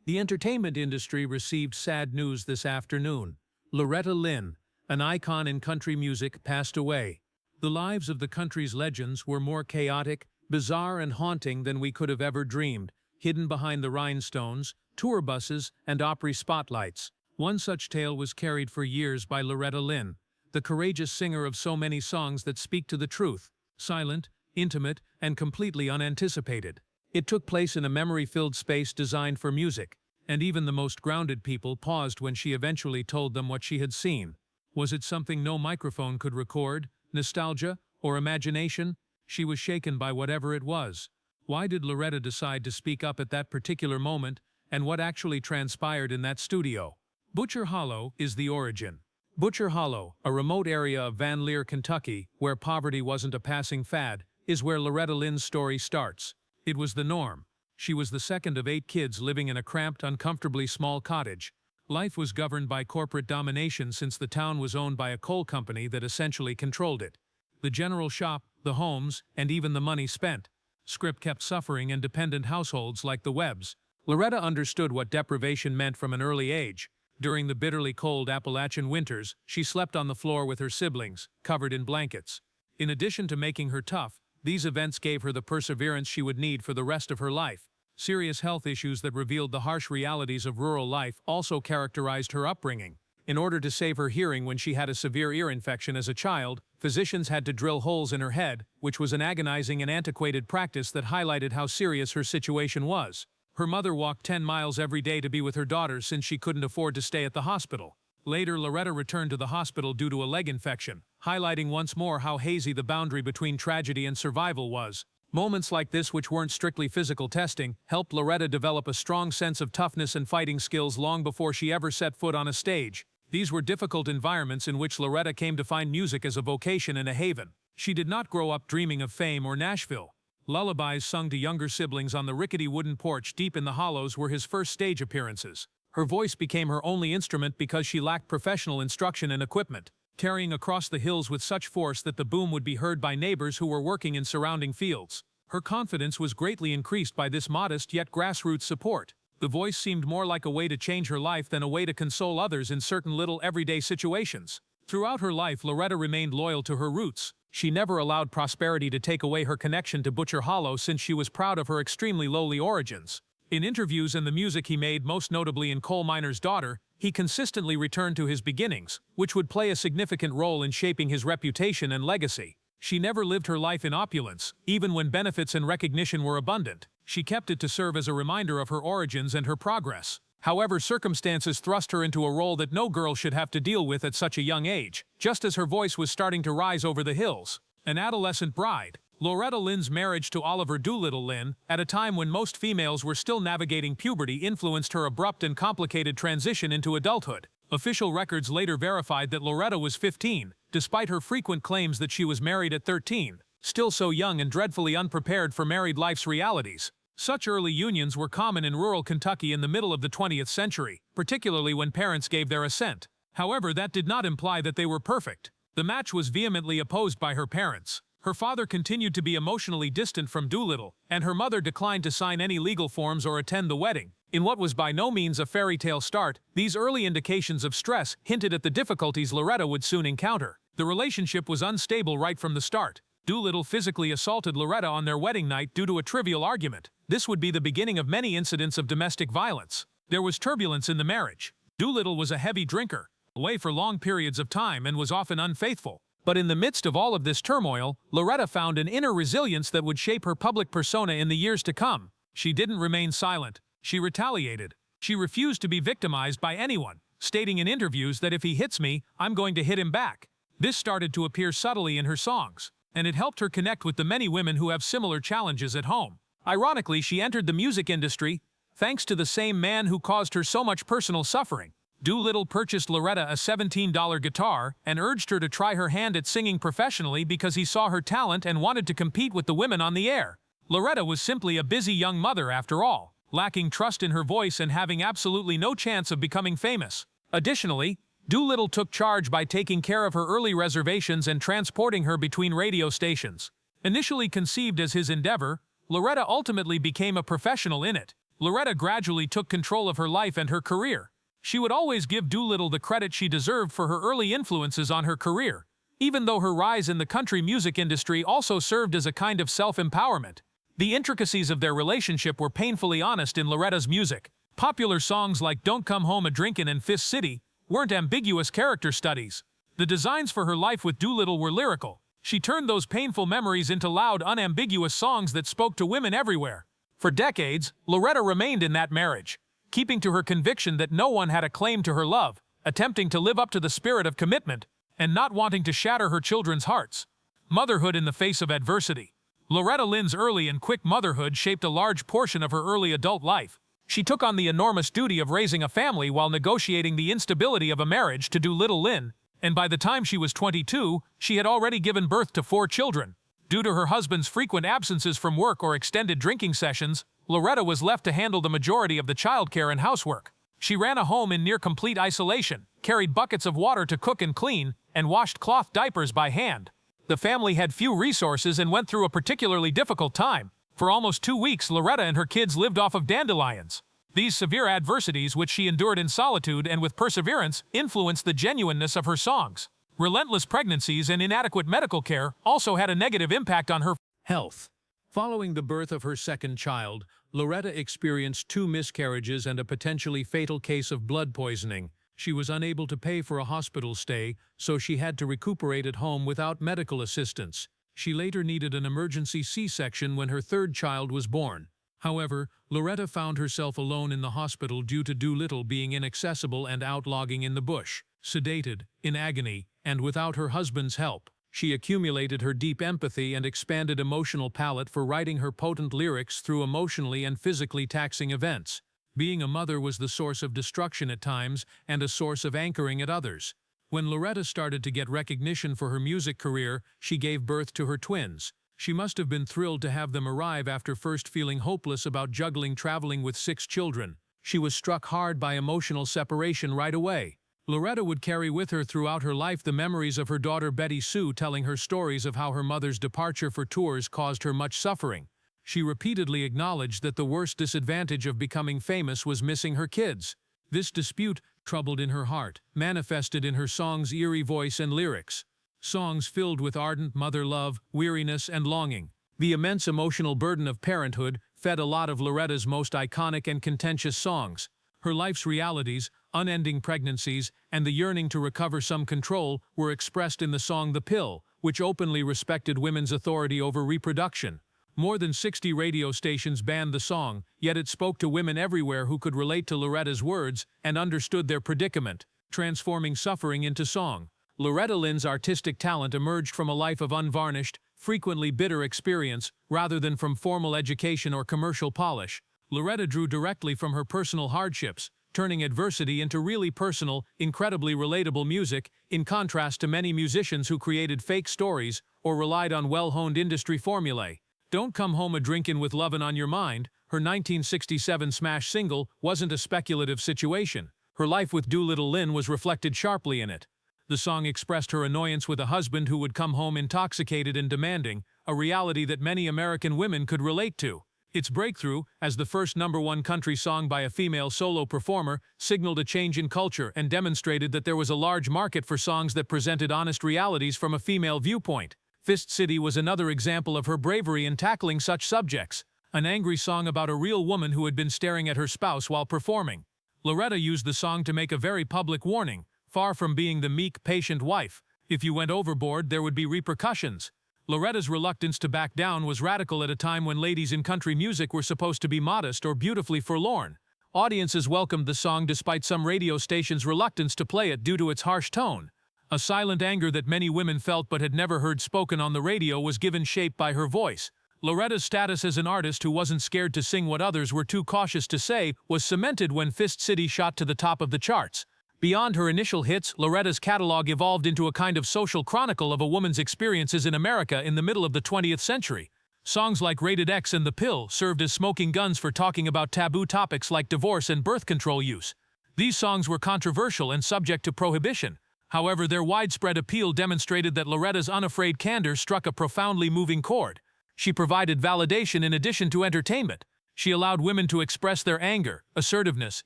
The entertainment industry received sad news this afternoon. Loretta Lynn, an icon in country music, passed away. The lives of the country's legends were more chaotic, bizarre, and haunting than we could have ever dreamed, hidden behind the rhinestones, tour buses, and Opry spotlights. One such tale was carried for years by Loretta Lynn, the courageous singer of so many songs that speak to the truth, silent, intimate, and completely unanticipated. It took place in a memory-filled space designed for music, and even the most grounded people paused when she eventually told them what she had seen. Was it something no microphone could record, nostalgia, or imagination? She was shaken by whatever it was. Why did Loretta decide to speak up at that particular moment, and what actually transpired in that studio? Butcher Hollow is the origin. Butcher Hollow, a remote area of Van Lear, Kentucky, where poverty wasn't a passing fad, is where Loretta Lynn's story starts. It was the norm. She was the second of 8 kids living in a cramped, uncomfortably small cottage. Life was governed by corporate domination since the town was owned by a coal company that essentially controlled it. The general shop, the homes, and even the money spent. Script kept suffering, and dependent households like the Webbs. Loretta understood what deprivation meant from an early age. During the bitterly cold Appalachian winters, she slept on the floor with her siblings, covered in blankets. In addition to making her tough, these events gave her the perseverance she would need for the rest of her life. Serious health issues that revealed the harsh realities of rural life also characterized her upbringing. In order to save her hearing when she had a severe ear infection as a child, physicians had to drill holes in her head, which was an agonizing and antiquated practice that highlighted how serious her situation was. Her mother walked 10 miles every day to be with her daughter since she couldn't afford to stay at the hospital. Later, Loretta returned to the hospital due to a leg infection, highlighting once more how hazy the boundary between tragedy and survival was. Moments like this, which weren't strictly physical testing, helped Loretta develop a strong sense of toughness and fighting skills long before she ever set foot on a stage. These were difficult environments in which Loretta came to find music as a vocation and a haven. She did not grow up dreaming of fame or Nashville. Lullabies sung to younger siblings on the rickety wooden porch deep in the hollows were his first stage appearances. Her voice became her only instrument because she lacked professional instruction and equipment, carrying across the hills with such force that the boom would be heard by neighbors who were working in surrounding fields. Her confidence was greatly increased by this modest yet grassroots support. The voice seemed more like a way to change her life than a way to console others in certain little everyday situations. Throughout her life, Loretta remained loyal to her roots. She never allowed prosperity to take away her connection to Butcher Hollow, since she was proud of her extremely lowly origins. In interviews and the music he made, most notably in Coal Miner's Daughter, he consistently returned to his beginnings, which would play a significant role in shaping his reputation and legacy. She never lived her life in opulence, even when benefits and recognition were abundant. She kept it to serve as a reminder of her origins and her progress. However, circumstances thrust her into a role that no girl should have to deal with at such a young age, just as her voice was starting to rise over the hills. An adolescent bride, Loretta Lynn's marriage to Oliver Doolittle Lynn, at a time when most females were still navigating puberty, influenced her abrupt and complicated transition into adulthood. Official records later verified that Loretta was 15, despite her frequent claims that she was married at 13, still so young and dreadfully unprepared for married life's realities. Such early unions were common in rural Kentucky in the middle of the 20th century, particularly when parents gave their assent. However, that did not imply that they were perfect. The match was vehemently opposed by her parents. Her father continued to be emotionally distant from Doolittle, and her mother declined to sign any legal forms or attend the wedding. In what was by no means a fairy tale start, these early indications of stress hinted at the difficulties Loretta would soon encounter. The relationship was unstable right from the start. Doolittle physically assaulted Loretta on their wedding night due to a trivial argument. This would be the beginning of many incidents of domestic violence. There was turbulence in the marriage. Doolittle was a heavy drinker, away for long periods of time, and was often unfaithful. But in the midst of all of this turmoil, Loretta found an inner resilience that would shape her public persona in the years to come. She didn't remain silent. She retaliated. She refused to be victimized by anyone, stating in interviews that if he hits me, I'm going to hit him back. This started to appear subtly in her songs, and it helped her connect with the many women who have similar challenges at home. Ironically, she entered the music industry thanks to the same man who caused her so much personal suffering. Doolittle purchased Loretta a $17 guitar and urged her to try her hand at singing professionally because he saw her talent and wanted to compete with the women on the air. Loretta was simply a busy young mother after all, lacking trust in her voice and having absolutely no chance of becoming famous. Additionally, Doolittle took charge by taking care of her early reservations and transporting her between radio stations. Initially conceived as his endeavor, Loretta ultimately became a professional in it. Loretta gradually took control of her life and her career. She would always give Doolittle the credit she deserved for her early influences on her career, even though her rise in the country music industry also served as a kind of self-empowerment. The intricacies of their relationship were painfully honest in Loretta's music. Popular songs like Don't Come Home A-Drinkin' and Fist City weren't ambiguous character studies. The designs for her life with Doolittle were lyrical. She turned those painful memories into loud, unambiguous songs that spoke to women everywhere. For decades, Loretta remained in that marriage, keeping to her conviction that no one had a claim to her love, attempting to live up to the spirit of commitment, and not wanting to shatter her children's hearts. Motherhood in the face of adversity. Loretta Lynn's early and quick motherhood shaped a large portion of her early adult life. She took on the enormous duty of raising a family while negotiating the instability of a marriage to Doolittle Lynn, and by the time she was 22, she had already given birth to 4 children. Due to her husband's frequent absences from work or extended drinking sessions, Loretta was left to handle the majority of the childcare and housework. She ran a home in near-complete isolation, carried buckets of water to cook and clean, and washed cloth diapers by hand. The family had few resources and went through a particularly difficult time. For almost 2 weeks, Loretta and her kids lived off of dandelions. These severe adversities, which she endured in solitude and with perseverance, influenced the genuineness of her songs. Relentless pregnancies and inadequate medical care also had a negative impact on her health. Following the birth of her second child, Loretta experienced 2 miscarriages and a potentially fatal case of blood poisoning. She was unable to pay for a hospital stay, so she had to recuperate at home without medical assistance. She later needed an emergency C-section when her third child was born. However, Loretta found herself alone in the hospital due to Doolittle being inaccessible and out logging in the bush. Sedated, in agony, and without her husband's help, she accumulated her deep empathy and expanded emotional palette for writing her potent lyrics through emotionally and physically taxing events. Being a mother was the source of destruction at times and a source of anchoring at others. When Loretta started to get recognition for her music career, she gave birth to her twins. She must have been thrilled to have them arrive after first feeling hopeless about juggling traveling with 6 children. She was struck hard by emotional separation right away. Loretta would carry with her throughout her life the memories of her daughter Betty Sue telling her stories of how her mother's departure for tours caused her much suffering. She repeatedly acknowledged that the worst disadvantage of becoming famous was missing her kids. This dispute, troubled in her heart, manifested in her song's eerie voice and lyrics. Songs filled with ardent mother love, weariness, and longing. The immense emotional burden of parenthood fed a lot of Loretta's most iconic and contentious songs. Her life's realities, unending pregnancies, and the yearning to recover some control were expressed in the song The Pill, which openly respected women's authority over reproduction. More than 60 radio stations banned the song, yet it spoke to women everywhere who could relate to Loretta's words and understood their predicament, transforming suffering into song. Loretta Lynn's artistic talent emerged from a life of unvarnished, frequently bitter experience, rather than from formal education or commercial polish. Loretta drew directly from her personal hardships, turning adversity into really personal, incredibly relatable music, in contrast to many musicians who created fake stories or relied on well-honed industry formulae. Don't Come Home A-Drinkin' with Lovin' on Your Mind, her 1967 smash single, wasn't a speculative situation. Her life with Doolittle Lynn was reflected sharply in it. The song expressed her annoyance with a husband who would come home intoxicated and demanding, a reality that many American women could relate to. Its breakthrough, as the first #1 country song by a female solo performer, signaled a change in culture and demonstrated that there was a large market for songs that presented honest realities from a female viewpoint. Fist City was another example of her bravery in tackling such subjects, an angry song about a real woman who had been staring at her spouse while performing. Loretta used the song to make a very public warning. Far from being the meek, patient wife, if you went overboard, there would be repercussions. Loretta's reluctance to back down was radical at a time when ladies in country music were supposed to be modest or beautifully forlorn. Audiences welcomed the song despite some radio stations' reluctance to play it due to its harsh tone. A silent anger that many women felt but had never heard spoken on the radio was given shape by her voice. Loretta's status as an artist who wasn't scared to sing what others were too cautious to say was cemented when Fist City shot to the top of the charts. Beyond her initial hits, Loretta's catalog evolved into a kind of social chronicle of a woman's experiences in America in the middle of the 20th century. Songs like Rated X and The Pill served as smoking guns for talking about taboo topics like divorce and birth control use. These songs were controversial and subject to prohibition. However, their widespread appeal demonstrated that Loretta's unafraid candor struck a profoundly moving chord. She provided validation in addition to entertainment. She allowed women to express their anger, assertiveness,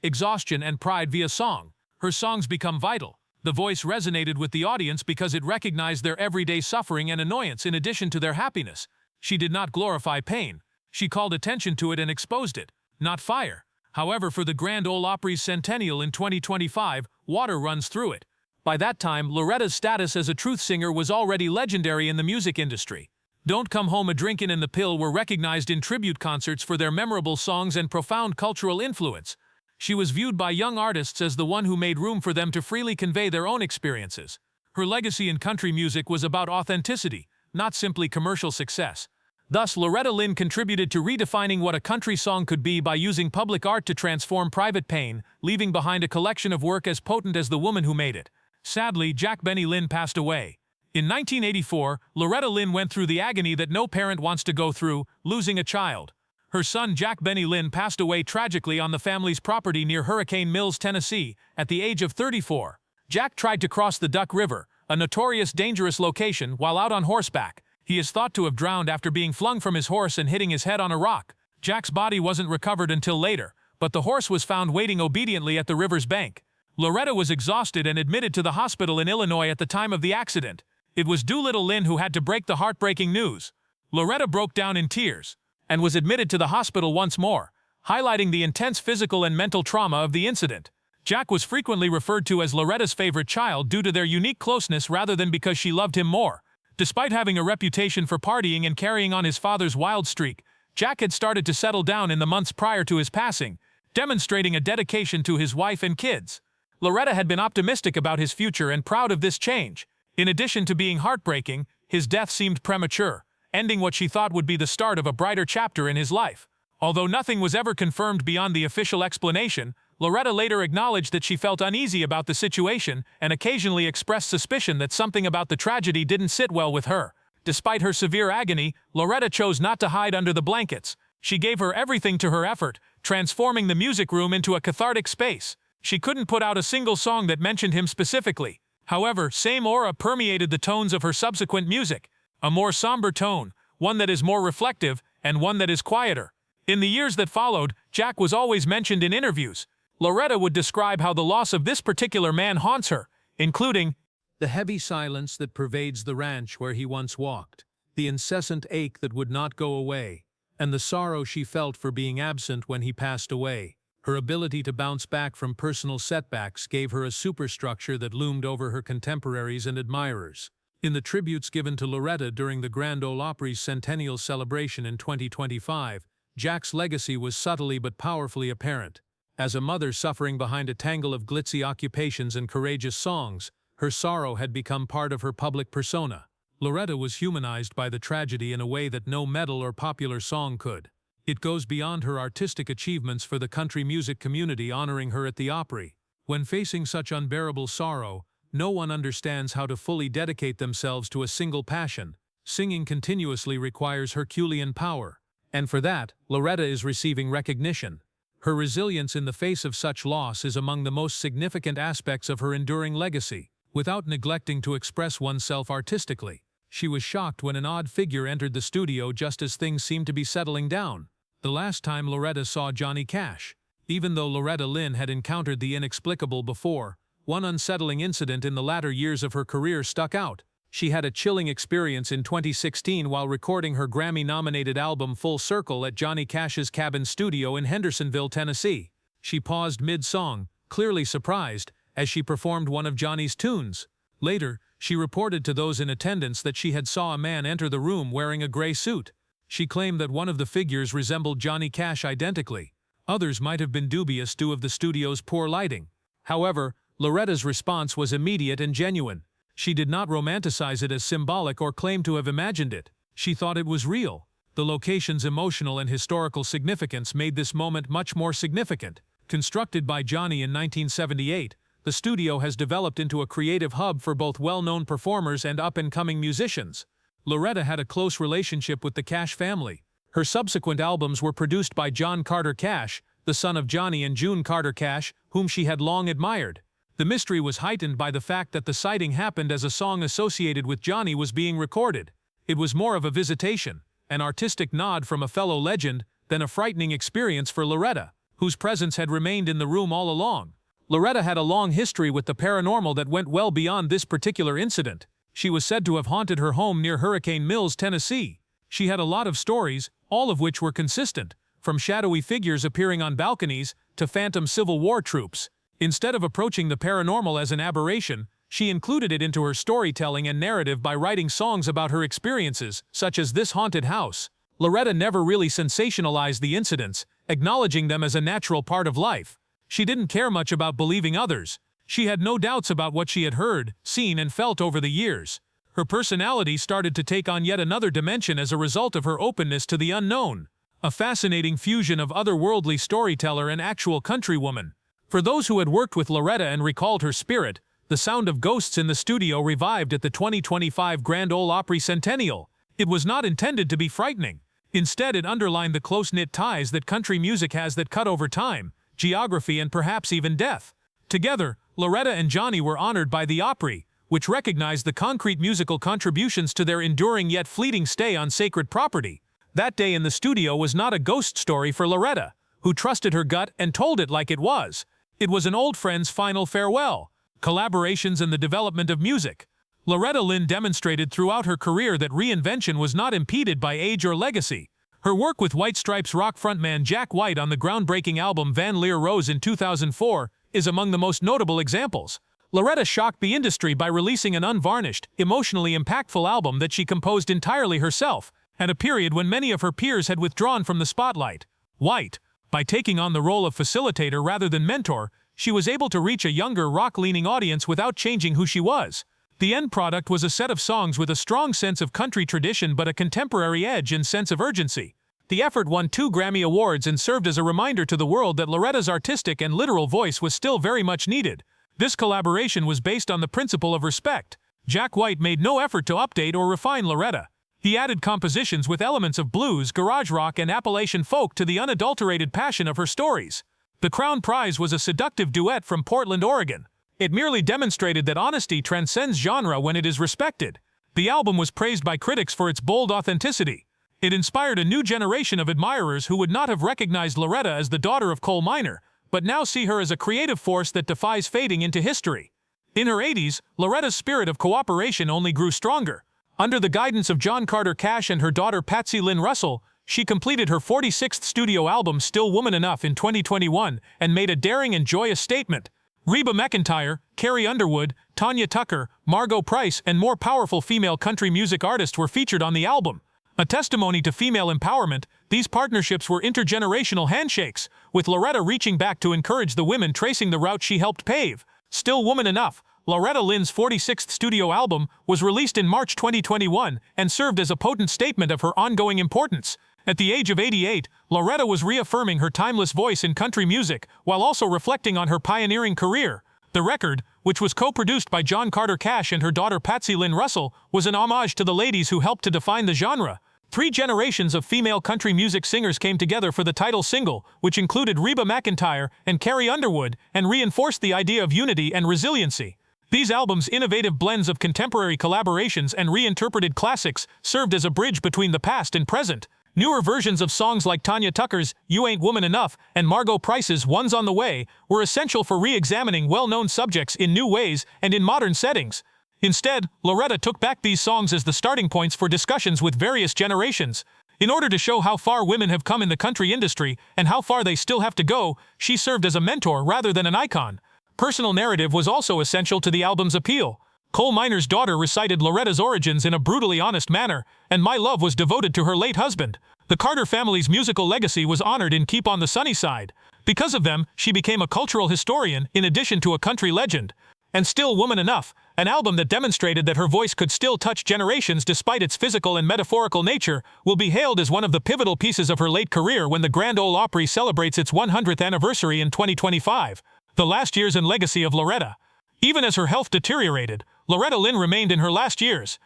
exhaustion, and pride via song. Her songs become vital. The voice resonated with the audience because it recognized their everyday suffering and annoyance in addition to their happiness. She did not glorify pain. She called attention to it and exposed it, not fire. However, for the Grand Ole Opry's centennial in 2025, water runs through it. By that time, Loretta's status as a truth singer was already legendary in the music industry. Don't Come Home a Drinkin' and The Pill were recognized in tribute concerts for their memorable songs and profound cultural influence. She was viewed by young artists as the one who made room for them to freely convey their own experiences. Her legacy in country music was about authenticity, not simply commercial success. Thus, Loretta Lynn contributed to redefining what a country song could be by using public art to transform private pain, leaving behind a collection of work as potent as the woman who made it. Sadly, Jack Benny Lynn passed away. In 1984, Loretta Lynn went through the agony that no parent wants to go through, losing a child. Her son Jack Benny Lynn passed away tragically on the family's property near Hurricane Mills, Tennessee, at the age of 34. Jack tried to cross the Duck River, a notorious dangerous location, while out on horseback. He is thought to have drowned after being flung from his horse and hitting his head on a rock. Jack's body wasn't recovered until later, but the horse was found waiting obediently at the river's bank. Loretta was exhausted and admitted to the hospital in Illinois at the time of the accident. It was Doolittle Lynn who had to break the heartbreaking news. Loretta broke down in tears and was admitted to the hospital once more, highlighting the intense physical and mental trauma of the incident. Jack was frequently referred to as Loretta's favorite child due to their unique closeness rather than because she loved him more. Despite having a reputation for partying and carrying on his father's wild streak, Jack had started to settle down in the months prior to his passing, demonstrating a dedication to his wife and kids. Loretta had been optimistic about his future and proud of this change. In addition to being heartbreaking, his death seemed premature, ending what she thought would be the start of a brighter chapter in his life. Although nothing was ever confirmed beyond the official explanation, Loretta later acknowledged that she felt uneasy about the situation and occasionally expressed suspicion that something about the tragedy didn't sit well with her. Despite her severe agony, Loretta chose not to hide under the blankets. She gave her everything to her effort, transforming the music room into a cathartic space. She couldn't put out a single song that mentioned him specifically. However, same aura permeated the tones of her subsequent music. A more somber tone, one that is more reflective, and one that is quieter. In the years that followed, Jack was always mentioned in interviews. Loretta would describe how the loss of this particular man haunts her, including the heavy silence that pervades the ranch where he once walked, the incessant ache that would not go away, and the sorrow she felt for being absent when he passed away. Her ability to bounce back from personal setbacks gave her a superstructure that loomed over her contemporaries and admirers. In the tributes given to Loretta during the Grand Ole Opry's centennial celebration in 2025, Jack's legacy was subtly but powerfully apparent. As a mother suffering behind a tangle of glitzy occupations and courageous songs, her sorrow had become part of her public persona. Loretta was humanized by the tragedy in a way that no medal or popular song could. It goes beyond her artistic achievements for the country music community honoring her at the Opry. When facing such unbearable sorrow, no one understands how to fully dedicate themselves to a single passion. Singing continuously requires Herculean power, and for that, Loretta is receiving recognition. Her resilience in the face of such loss is among the most significant aspects of her enduring legacy. Without neglecting to express oneself artistically, she was shocked when an odd figure entered the studio just as things seemed to be settling down. The last time Loretta saw Johnny Cash. Even though Loretta Lynn had encountered the inexplicable before, one unsettling incident in the latter years of her career stuck out. She had a chilling experience in 2016 while recording her Grammy-nominated album Full Circle at Johnny Cash's cabin studio in Hendersonville, Tennessee. She paused mid-song, clearly surprised, as she performed one of Johnny's tunes. Later, she reported to those in attendance that she had saw a man enter the room wearing a gray suit. She claimed that one of the figures resembled Johnny Cash identically. Others might have been dubious due of the studio's poor lighting. However, Loretta's response was immediate and genuine. She did not romanticize it as symbolic or claim to have imagined it. She thought it was real. The location's emotional and historical significance made this moment much more significant. Constructed by Johnny in 1978, the studio has developed into a creative hub for both well-known performers and up-and-coming musicians. Loretta had a close relationship with the Cash family. Her subsequent albums were produced by John Carter Cash, the son of Johnny and June Carter Cash, whom she had long admired. The mystery was heightened by the fact that the sighting happened as a song associated with Johnny was being recorded. It was more of a visitation, an artistic nod from a fellow legend, then a frightening experience for Loretta, whose presence had remained in the room all along. Loretta had a long history with the paranormal that went well beyond this particular incident. She was said to have haunted her home near Hurricane Mills, Tennessee. She had a lot of stories, all of which were consistent, from shadowy figures appearing on balconies to phantom Civil War troops. Instead of approaching the paranormal as an aberration, she included it into her storytelling and narrative by writing songs about her experiences, such as This Haunted House. Loretta never really sensationalized the incidents, acknowledging them as a natural part of life. She didn't care much about believing others. She had no doubts about what she had heard, seen, and felt over the years. Her personality started to take on yet another dimension as a result of her openness to the unknown, a fascinating fusion of otherworldly storyteller and actual countrywoman. For those who had worked with Loretta and recalled her spirit, the sound of ghosts in the studio revived at the 2025 Grand Ole Opry Centennial. It was not intended to be frightening. Instead, it underlined the close-knit ties that country music has that cut over time, geography, and perhaps even death. Together, Loretta and Johnny were honored by the Opry, which recognized the concrete musical contributions to their enduring yet fleeting stay on sacred property. That day in the studio was not a ghost story for Loretta, who trusted her gut and told it like it was. It was an old friend's final farewell, collaborations, and the development of music. Loretta Lynn demonstrated throughout her career that reinvention was not impeded by age or legacy. Her work with White Stripes rock frontman Jack White on the groundbreaking album Van Leer Rose in 2004 is among the most notable examples. Loretta shocked the industry by releasing an unvarnished, emotionally impactful album that she composed entirely herself, at a period when many of her peers had withdrawn from the spotlight. White, by taking on the role of facilitator rather than mentor, she was able to reach a younger, rock-leaning audience without changing who she was. The end product was a set of songs with a strong sense of country tradition but a contemporary edge and sense of urgency. The effort won 2 Grammy Awards and served as a reminder to the world that Loretta's artistic and literal voice was still very much needed. This collaboration was based on the principle of respect. Jack White made no effort to update or refine Loretta. He added compositions with elements of blues, garage rock, and Appalachian folk to the unadulterated passion of her stories. The crown prize was a seductive duet from Portland, Oregon. It merely demonstrated that honesty transcends genre when it is respected. The album was praised by critics for its bold authenticity. It inspired a new generation of admirers who would not have recognized Loretta as the daughter of coal miner, but now see her as a creative force that defies fading into history. In her 80s, Loretta's spirit of cooperation only grew stronger. Under the guidance of John Carter Cash and her daughter Patsy Lynn Russell, she completed her 46th studio album Still Woman Enough in 2021 and made a daring and joyous statement. Reba McEntire, Carrie Underwood, Tanya Tucker, Margot Price, and more powerful female country music artists were featured on the album. A testimony to female empowerment, these partnerships were intergenerational handshakes, with Loretta reaching back to encourage the women tracing the route she helped pave. Still Woman Enough, Loretta Lynn's 46th studio album, was released in March 2021 and served as a potent statement of her ongoing importance. At the age of 88, Loretta was reaffirming her timeless voice in country music while also reflecting on her pioneering career. The record, which was co-produced by John Carter Cash and her daughter Patsy Lynn Russell, was an homage to the ladies who helped to define the genre. 3 generations of female country music singers came together for the title single, which included Reba McEntire and Carrie Underwood, and reinforced the idea of unity and resiliency. These albums' innovative blends of contemporary collaborations and reinterpreted classics served as a bridge between the past and present. Newer versions of songs like Tanya Tucker's You Ain't Woman Enough and Margot Price's One's on the Way were essential for re-examining well-known subjects in new ways and in modern settings. Instead, Loretta took back these songs as the starting points for discussions with various generations. In order to show how far women have come in the country industry and how far they still have to go, she served as a mentor rather than an icon. Personal narrative was also essential to the album's appeal. Coal miner's daughter recited Loretta's origins in a brutally honest manner, and My Love was devoted to her late husband. The Carter family's musical legacy was honored in Keep on the Sunny Side. Because of them, she became a cultural historian in addition to a country legend. And Still Woman Enough, an album that demonstrated that her voice could still touch generations despite its physical and metaphorical nature, will be hailed as one of the pivotal pieces of her late career when the Grand Ole Opry celebrates its 100th anniversary in 2025. The last years and legacy of Loretta. Even as her health deteriorated, Loretta Lynn remained in her last years,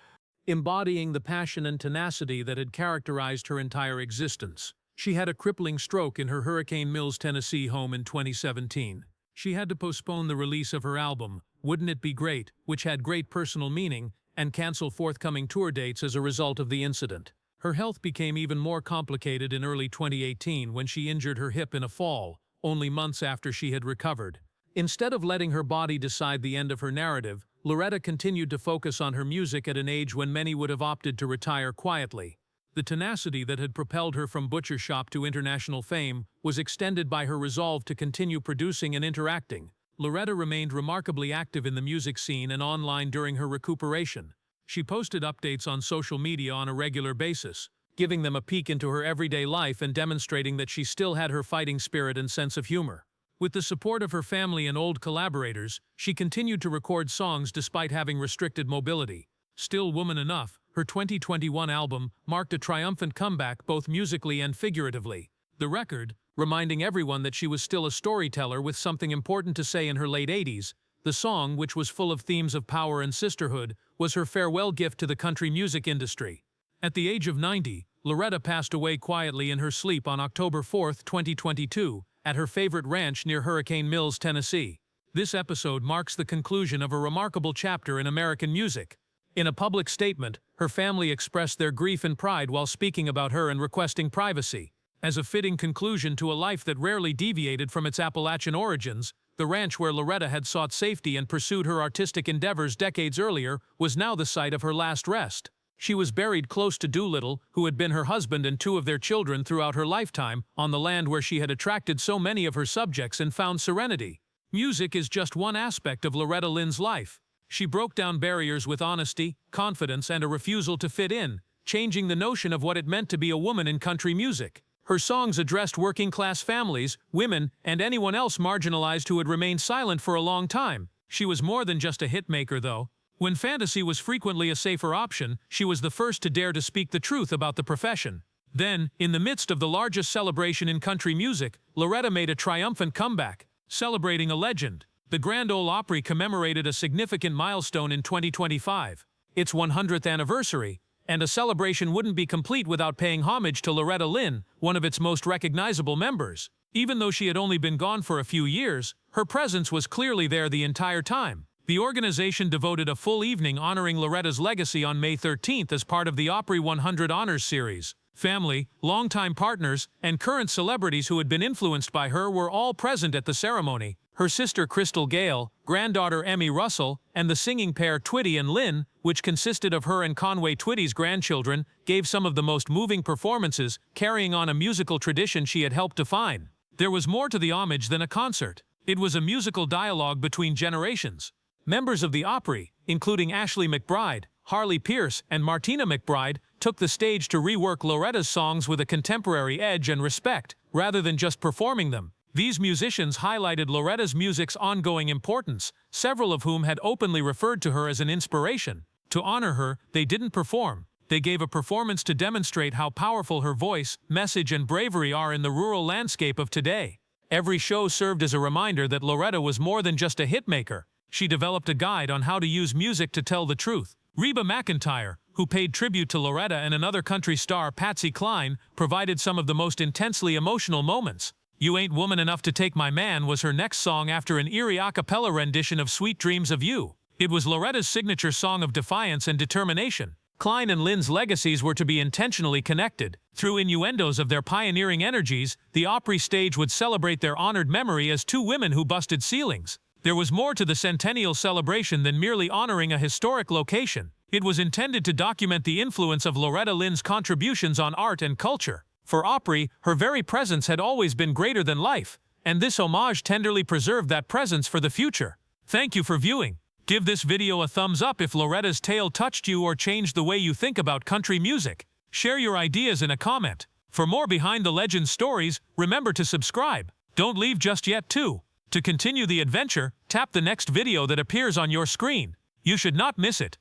embodying the passion and tenacity that had characterized her entire existence. She had a crippling stroke in her Hurricane Mills, Tennessee home in 2017. She had to postpone the release of her album, Wouldn't It Be Great, which had great personal meaning, and cancel forthcoming tour dates as a result of the incident. Her health became even more complicated in early 2018 when she injured her hip in a fall, only months after she had recovered. Instead of letting her body decide the end of her narrative, Loretta continued to focus on her music at an age when many would have opted to retire quietly. The tenacity that had propelled her from butcher shop to international fame was extended by her resolve to continue producing and interacting. Loretta remained remarkably active in the music scene and online during her recuperation. She posted updates on social media on a regular basis, giving them a peek into her everyday life and demonstrating that she still had her fighting spirit and sense of humor. With the support of her family and old collaborators, she continued to record songs despite having restricted mobility. Still Woman Enough, her 2021 album, marked a triumphant comeback both musically and figuratively. The record, reminding everyone that she was still a storyteller with something important to say in her late 80s, the song, which was full of themes of power and sisterhood, was her farewell gift to the country music industry. At the age of 90, Loretta passed away quietly in her sleep on October 4, 2022, at her favorite ranch near Hurricane Mills, Tennessee. This episode marks the conclusion of a remarkable chapter in American music. In a public statement, her family expressed their grief and pride while speaking about her and requesting privacy. As a fitting conclusion to a life that rarely deviated from its Appalachian origins, the ranch where Loretta had sought safety and pursued her artistic endeavors decades earlier was now the site of her last rest. She was buried close to Doolittle, who had been her husband and two of their children throughout her lifetime, on the land where she had attracted so many of her subjects and found serenity. Music is just one aspect of Loretta Lynn's life. She broke down barriers with honesty, confidence, and a refusal to fit in, changing the notion of what it meant to be a woman in country music. Her songs addressed working-class families, women, and anyone else marginalized who had remained silent for a long time. She was more than just a hitmaker, though. When fantasy was frequently a safer option, she was the first to dare to speak the truth about the profession. Then, in the midst of the largest celebration in country music, Loretta made a triumphant comeback, celebrating a legend. The Grand Ole Opry commemorated a significant milestone in 2025, its 100th anniversary, and a celebration wouldn't be complete without paying homage to Loretta Lynn, one of its most recognizable members. Even though she had only been gone for a few years, her presence was clearly there the entire time. The organization devoted a full evening honoring Loretta's legacy on May 13th as part of the Opry 100 Honors Series. Family, longtime partners, and current celebrities who had been influenced by her were all present at the ceremony. Her sister Crystal Gale, granddaughter Emmy Russell, and the singing pair Twitty and Lynn, which consisted of her and Conway Twitty's grandchildren, gave some of the most moving performances, carrying on a musical tradition she had helped define. There was more to the homage than a concert. It was a musical dialogue between generations. Members of the Opry, including Ashley McBryde, Harley Pierce, and Martina McBride, took the stage to rework Loretta's songs with a contemporary edge and respect, rather than just performing them. These musicians highlighted Loretta's music's ongoing importance, several of whom had openly referred to her as an inspiration. To honor her, they didn't perform. They gave a performance to demonstrate how powerful her voice, message, and bravery are in the rural landscape of today. Every show served as a reminder that Loretta was more than just a hitmaker. She developed a guide on how to use music to tell the truth. Reba McEntire, who paid tribute to Loretta, and another country star, Patsy Cline, provided some of the most intensely emotional moments. You Ain't Woman Enough to Take My Man was her next song after an eerie a cappella rendition of Sweet Dreams of You. It was Loretta's signature song of defiance and determination. Cline and Lynn's legacies were to be intentionally connected. Through innuendos of their pioneering energies, the Opry stage would celebrate their honored memory as two women who busted ceilings. There was more to the centennial celebration than merely honoring a historic location. It was intended to document the influence of Loretta Lynn's contributions on art and culture. For Opry, her very presence had always been greater than life, and this homage tenderly preserved that presence for the future. Thank you for viewing. Give this video a thumbs up if Loretta's tale touched you or changed the way you think about country music. Share your ideas in a comment. For more behind the legends stories, remember to subscribe. Don't leave just yet too. To continue the adventure, tap the next video that appears on your screen. You should not miss it.